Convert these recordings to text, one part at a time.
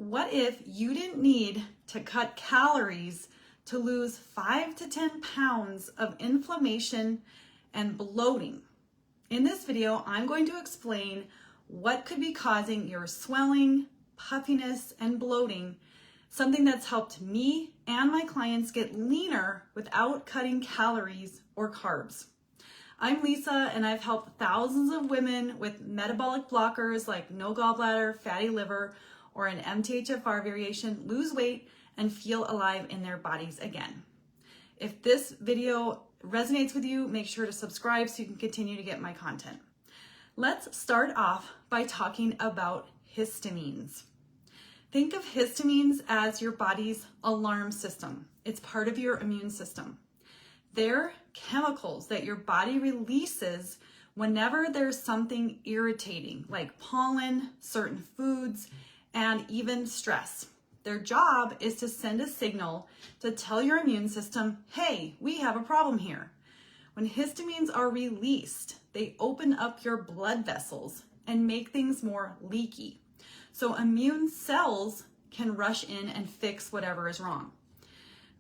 What if you didn't need to cut calories to lose 5 to 10 pounds of inflammation and bloating? In this video, I'm going to explain what could be causing your swelling, puffiness, and bloating, something that's helped me and my clients get leaner without cutting calories or carbs. I'm Lisa, and I've helped thousands of women with metabolic blockers like no gallbladder, fatty liver, or an MTHFR variation lose weight and feel alive in their bodies again. If this video resonates with you, make sure to subscribe so you can continue to get my content. Let's start off by talking about histamines. Think of histamines as your body's alarm system. It's part of your immune system. They're chemicals that your body releases whenever there's something irritating, like pollen, certain foods, and even stress. Their job is to send a signal to tell your immune system, hey, we have a problem here. When histamines are released, they open up your blood vessels and make things more leaky. So immune cells can rush in and fix whatever is wrong.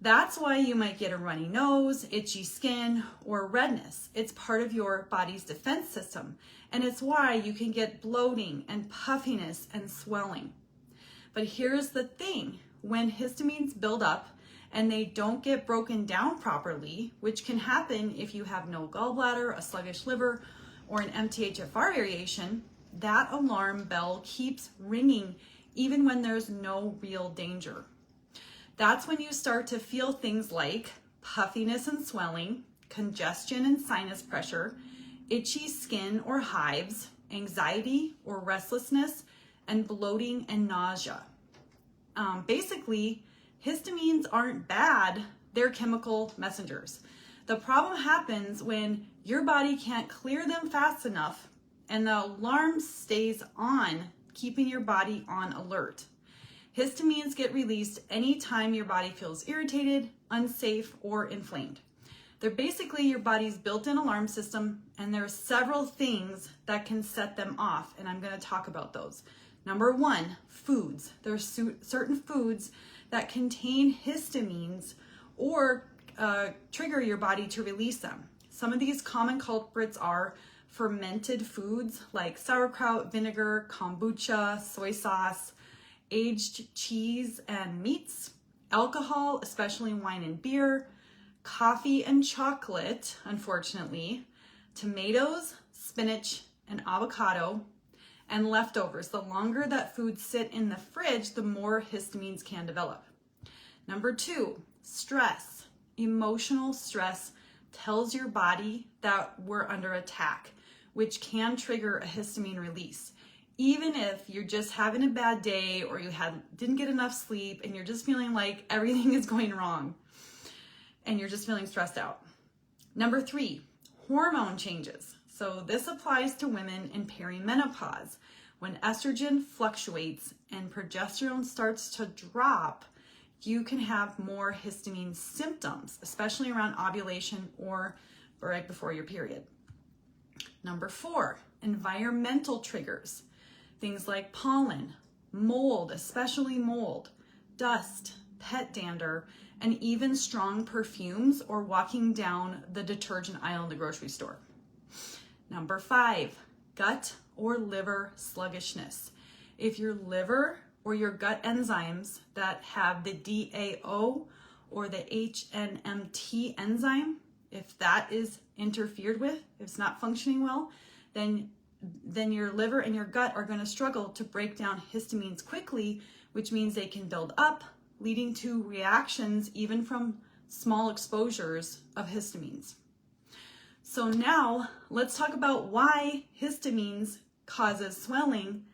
That's why you might get a runny nose, itchy skin, or redness. It's part of your body's defense system, and it's why you can get bloating and puffiness and swelling. But here's the thing, when histamines build up and they don't get broken down properly, which can happen if you have no gallbladder, a sluggish liver, or an MTHFR variation, that alarm bell keeps ringing even when there's no real danger. That's when you start to feel things like puffiness and swelling, congestion and sinus pressure, itchy skin or hives, anxiety or restlessness, and bloating and nausea. Basically, histamines aren't bad, they're chemical messengers. The problem happens when your body can't clear them fast enough and the alarm stays on, keeping your body on alert. Histamines get released anytime your body feels irritated, unsafe, or inflamed. They're basically your body's built-in alarm system, and there are several things that can set them off, and I'm going to talk about those. Number one, foods. There are certain foods that contain histamines or trigger your body to release them. Some of these common culprits are fermented foods like sauerkraut, vinegar, kombucha, soy sauce, aged cheese and meats, alcohol, especially wine and beer, coffee and chocolate, unfortunately, tomatoes, spinach, and avocado, and leftovers. The longer that foods sit in the fridge, the more histamines can develop. Number two, stress. Emotional stress tells your body that we're under attack, which can trigger a histamine release. Even if you're just having a bad day or you didn't get enough sleep and you're just feeling like everything is going wrong and you're just feeling stressed out. Number three, hormone changes. So this applies to women in perimenopause. When estrogen fluctuates and progesterone starts to drop, you can have more histamine symptoms, especially around ovulation or right before your period. Number four, environmental triggers. Things like pollen, mold, especially mold, dust, pet dander, and even strong perfumes or walking down the detergent aisle in the grocery store. Number five, gut or liver sluggishness. If your liver or your gut enzymes that have the DAO or the HNMT enzyme, if that is interfered with, if it's not functioning well, then your liver and your gut are going to struggle to break down histamines quickly, which means they can build up, leading to reactions even from small exposures of histamines. So now let's talk about why histamines causes swelling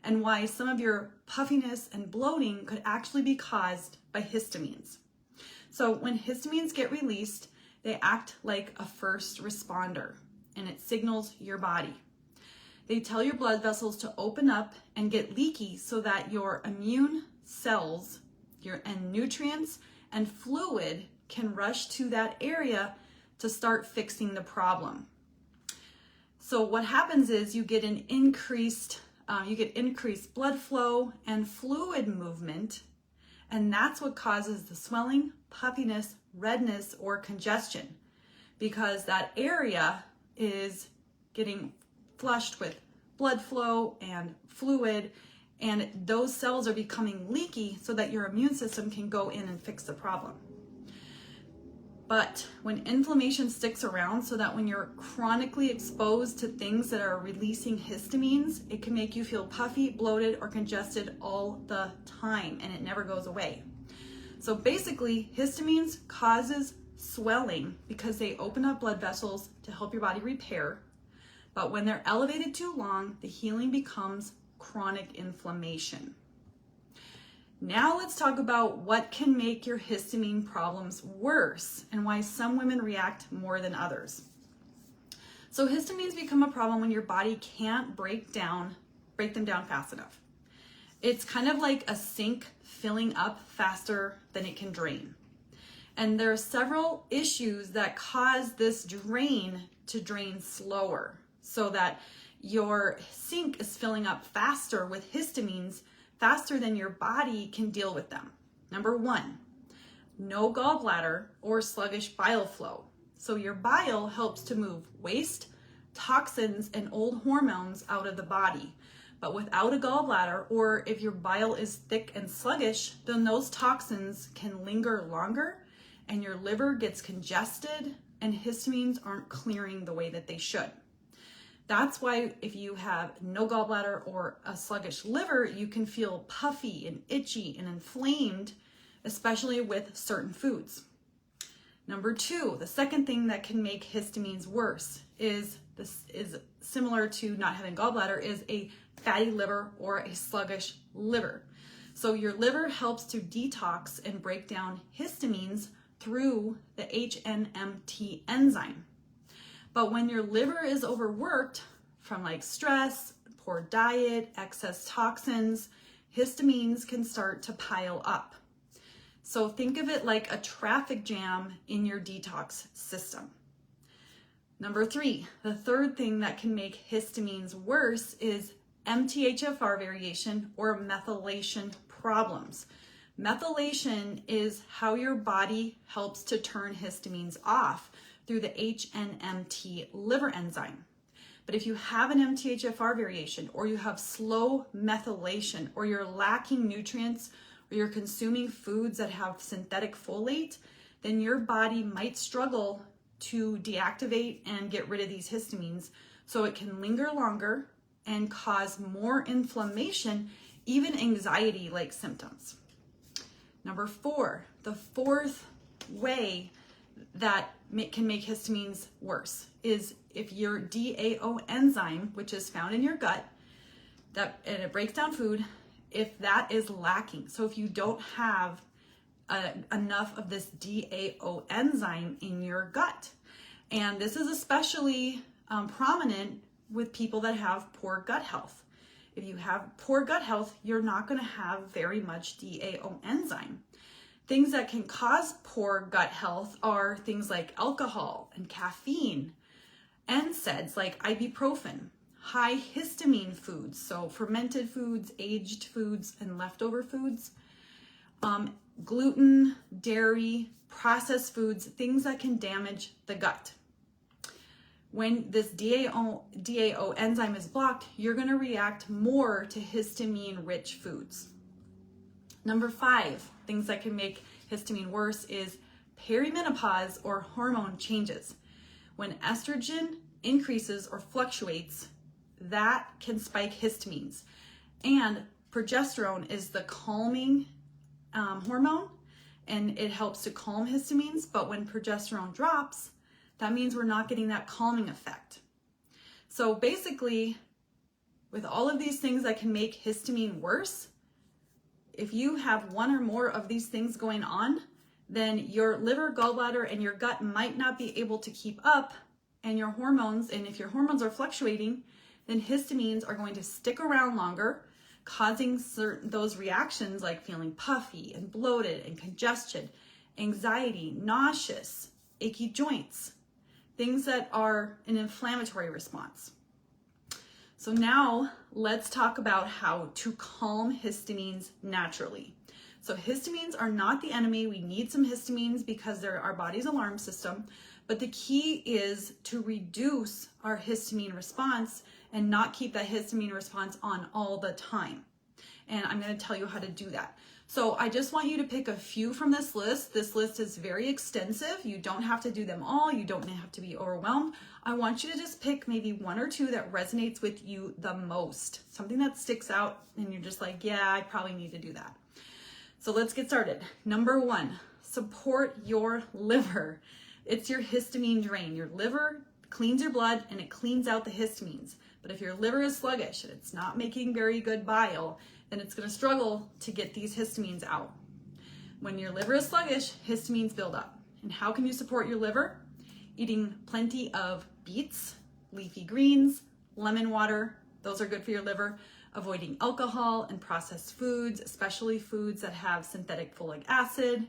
and why some of your puffiness and bloating could actually be caused by histamines. So when histamines get released, they act like a first responder, and it signals your body. They tell your blood vessels to open up and get leaky so that your immune cells and nutrients and fluid can rush to that area to start fixing the problem. So what happens is you get an increased you get increased blood flow and fluid movement, and that's what causes the swelling, puffiness, redness, or congestion, because that area is getting flushed with blood flow and fluid, and those cells are becoming leaky so that your immune system can go in and fix the problem. But when inflammation sticks around, so that when you're chronically exposed to things that are releasing histamines, it can make you feel puffy, bloated, or congested all the time, and it never goes away. So basically, histamines causes swelling because they open up blood vessels to help your body repair. But when they're elevated too long, the healing becomes chronic inflammation. Now let's talk about what can make your histamine problems worse and why some women react more than others. So histamines become a problem when your body can't break them down fast enough. It's kind of like a sink filling up faster than it can drain. And there are several issues that cause this drain to drain slower, so that your sink is filling up faster with histamines faster than your body can deal with them. Number one, no gallbladder or sluggish bile flow. So your bile helps to move waste, toxins, and old hormones out of the body. But without a gallbladder, or if your bile is thick and sluggish, then those toxins can linger longer and your liver gets congested and histamines aren't clearing the way that they should. That's why if you have no gallbladder or a sluggish liver, you can feel puffy and itchy and inflamed, especially with certain foods. Number two, the second thing that can make histamines worse is similar to not having gallbladder, is a fatty liver or a sluggish liver. So your liver helps to detox and break down histamines through the HNMT enzyme. But when your liver is overworked from like stress, poor diet, excess toxins, histamines can start to pile up. So think of it like a traffic jam in your detox system. Number three, the third thing that can make histamines worse is MTHFR variation or methylation problems. Methylation is how your body helps to turn histamines off through the HNMT liver enzyme. But if you have an MTHFR variation, or you have slow methylation, or you're lacking nutrients, or you're consuming foods that have synthetic folate, then your body might struggle to deactivate and get rid of these histamines, so it can linger longer and cause more inflammation, even anxiety-like symptoms. Number four, the fourth way that can make histamines worse is if your DAO enzyme, which is found in your gut, and it breaks down food, if that is lacking. So if you don't have enough of this DAO enzyme in your gut, and this is especially prominent with people that have poor gut health. If you have poor gut health, you're not going to have very much DAO enzyme. Things that can cause poor gut health are things like alcohol and caffeine, NSAIDs like ibuprofen, high histamine foods, so fermented foods, aged foods, and leftover foods, gluten, dairy, processed foods, things that can damage the gut. When this DAO enzyme is blocked, you're going to react more to histamine-rich foods. Number five, things that can make histamine worse is perimenopause or hormone changes. When estrogen increases or fluctuates, that can spike histamines. And progesterone is the calming hormone, and it helps to calm histamines. But when progesterone drops, that means we're not getting that calming effect. So basically, with all of these things that can make histamine worse, if you have one or more of these things going on, then your liver, gallbladder, and your gut might not be able to keep up, and your hormones, and if your hormones are fluctuating, then histamines are going to stick around longer, causing those reactions like feeling puffy and bloated and congestion, anxiety, nauseous, achy joints, things that are an inflammatory response. So now let's talk about how to calm histamines naturally. So histamines are not the enemy. We need some histamines because they're our body's alarm system. But the key is to reduce our histamine response and not keep that histamine response on all the time. And I'm going to tell you how to do that. So I just want you to pick a few from this list. This list is very extensive. You don't have to do them all. You don't have to be overwhelmed. I want you to just pick maybe one or two that resonates with you the most. Something that sticks out and you're just like, yeah, I probably need to do that. So let's get started. Number one, support your liver. It's your histamine drain. Your liver cleans your blood and it cleans out the histamines. But if your liver is sluggish and it's not making very good bile, then it's going to struggle to get these histamines out. When your liver is sluggish, histamines build up. And how can you support your liver? Eating plenty of beets, leafy greens, lemon water. Those are good for your liver. Avoiding alcohol and processed foods, especially foods that have synthetic folic acid.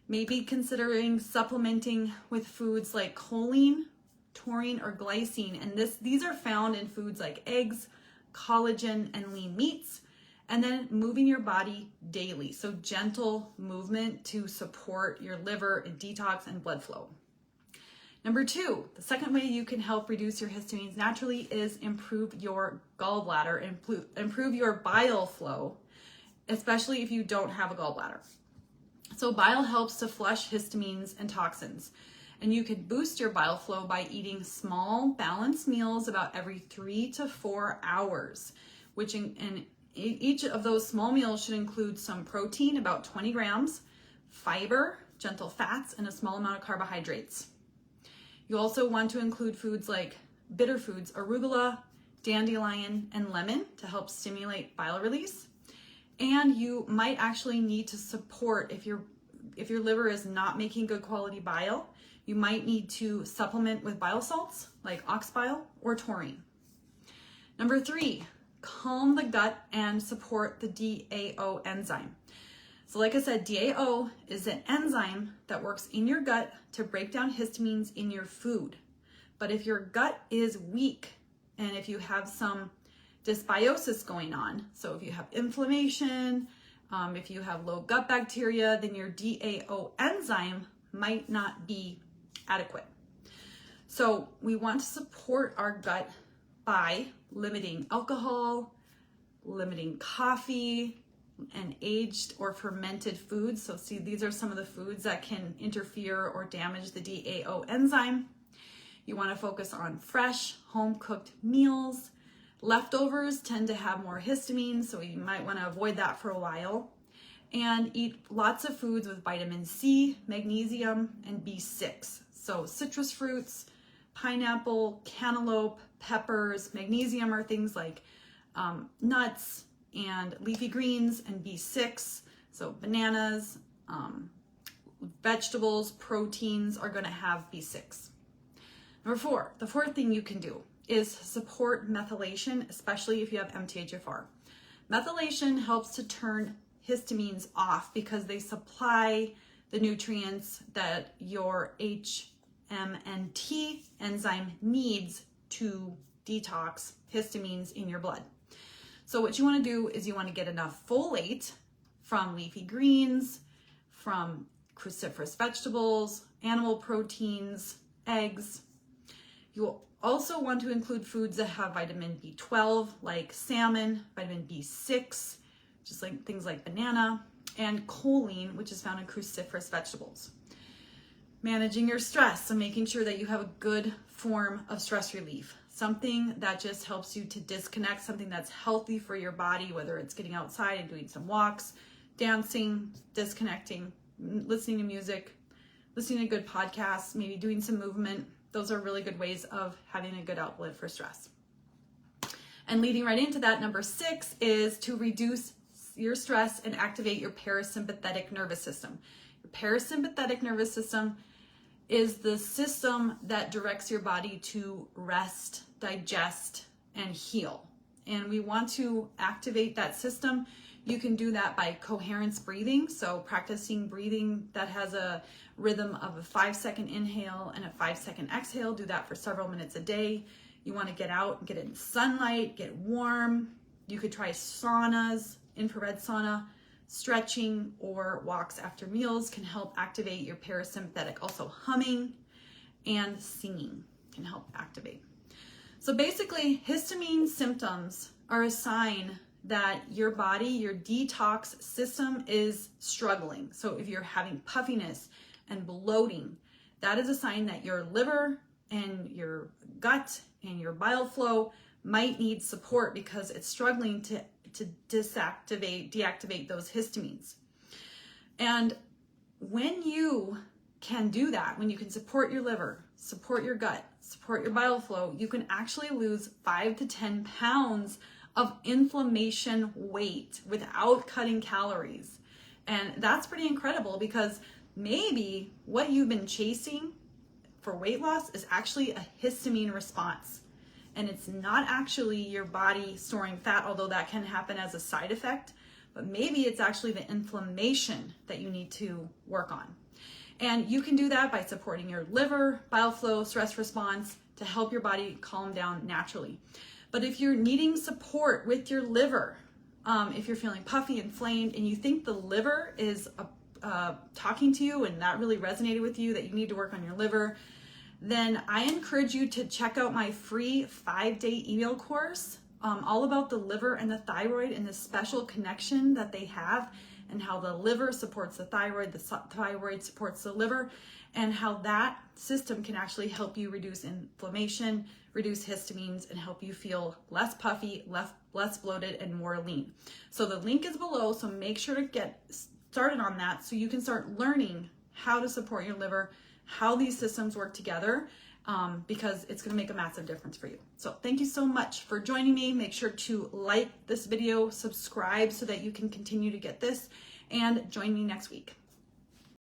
Maybe considering supplementing with foods like choline, taurine, or glycine. And these are found in foods like eggs, collagen, and lean meats. And then moving your body daily. So gentle movement to support your liver and detox and blood flow. Number two, the second way you can help reduce your histamines naturally is improve your gallbladder, improve your bile flow, especially if you don't have a gallbladder. So bile helps to flush histamines and toxins. And you can boost your bile flow by eating small, balanced meals about every 3 to 4 hours, which each of those small meals should include some protein, about 20 grams, fiber, gentle fats, and a small amount of carbohydrates. You also want to include foods like bitter foods, arugula, dandelion, and lemon to help stimulate bile release. And you might actually need to support, if your liver is not making good quality bile, you might need to supplement with bile salts like ox bile or taurine. Number three, calm the gut and support the DAO enzyme. So like I said, DAO is an enzyme that works in your gut to break down histamines in your food. But if your gut is weak and if you have some dysbiosis going on, so if you have inflammation, if you have low gut bacteria, then your DAO enzyme might not be adequate. So we want to support our gut by limiting alcohol, limiting coffee, and aged or fermented foods. So see, these are some of the foods that can interfere or damage the DAO enzyme. You want to focus on fresh, home-cooked meals. Leftovers tend to have more histamine, so you might want to avoid that for a while. And eat lots of foods with vitamin C, magnesium, and B6. So citrus fruits, pineapple, cantaloupe, peppers. Magnesium are things like nuts and leafy greens, and B6. So bananas, vegetables, proteins are going to have B6. Number four, the fourth thing you can do is support methylation, especially if you have MTHFR. Methylation helps to turn histamines off because they supply the nutrients that your HMNT enzyme needs to detox histamines in your blood. So what you want to do is you want to get enough folate from leafy greens, from cruciferous vegetables, animal proteins, eggs. You'll also want to include foods that have vitamin B12, like salmon, vitamin B6, just like things like banana, and choline, which is found in cruciferous vegetables. Managing your stress, so making sure that you have a good form of stress relief, something that just helps you to disconnect, something that's healthy for your body, whether it's getting outside and doing some walks, dancing, disconnecting, listening to music, listening to good podcasts, maybe doing some movement. Those are really good ways of having a good outlet for stress. And leading right into that, number 6 is to reduce your stress and activate your parasympathetic nervous system. Your parasympathetic nervous system is the system that directs your body to rest, digest, and heal. And we want to activate that system. You can do that by coherence breathing. So practicing breathing that has a rhythm of a 5-second inhale and a 5-second exhale. Do that for several minutes a day. You want to get out, get in sunlight, get warm. You could try saunas, infrared sauna, stretching, or walks after meals can help activate your parasympathetic. Also humming and singing can help activate. So basically, histamine symptoms are a sign that your body, your detox system is struggling. So if you're having puffiness and bloating, that is a sign that your liver and your gut and your bile flow might need support because it's struggling to deactivate those histamines. And when you can do that, when you can support your liver, support your gut, support your bile flow, you can actually lose 5 to 10 pounds of inflammation weight without cutting calories. And that's pretty incredible because maybe what you've been chasing for weight loss is actually a histamine response. And it's not actually your body storing fat, although that can happen as a side effect, but maybe it's actually the inflammation that you need to work on. And you can do that by supporting your liver, bile flow, stress response to help your body calm down naturally. But if you're needing support with your liver, if you're feeling puffy, inflamed, and you think the liver is talking to you and that really resonated with you, that you need to work on your liver, then I encourage you to check out my free 5-day email course all about the liver and the thyroid and the special connection that they have, and how the liver supports the thyroid supports the liver, and how that system can actually help you reduce inflammation, reduce histamines, and help you feel less puffy, less bloated, and more lean. So the link is below, so make sure to get started on that so you can start learning how to support your liver, how these systems work together, because it's going to make a massive difference for you. So thank you so much for joining me. Make sure to like this video, subscribe so that you can continue to get this, and join me next week.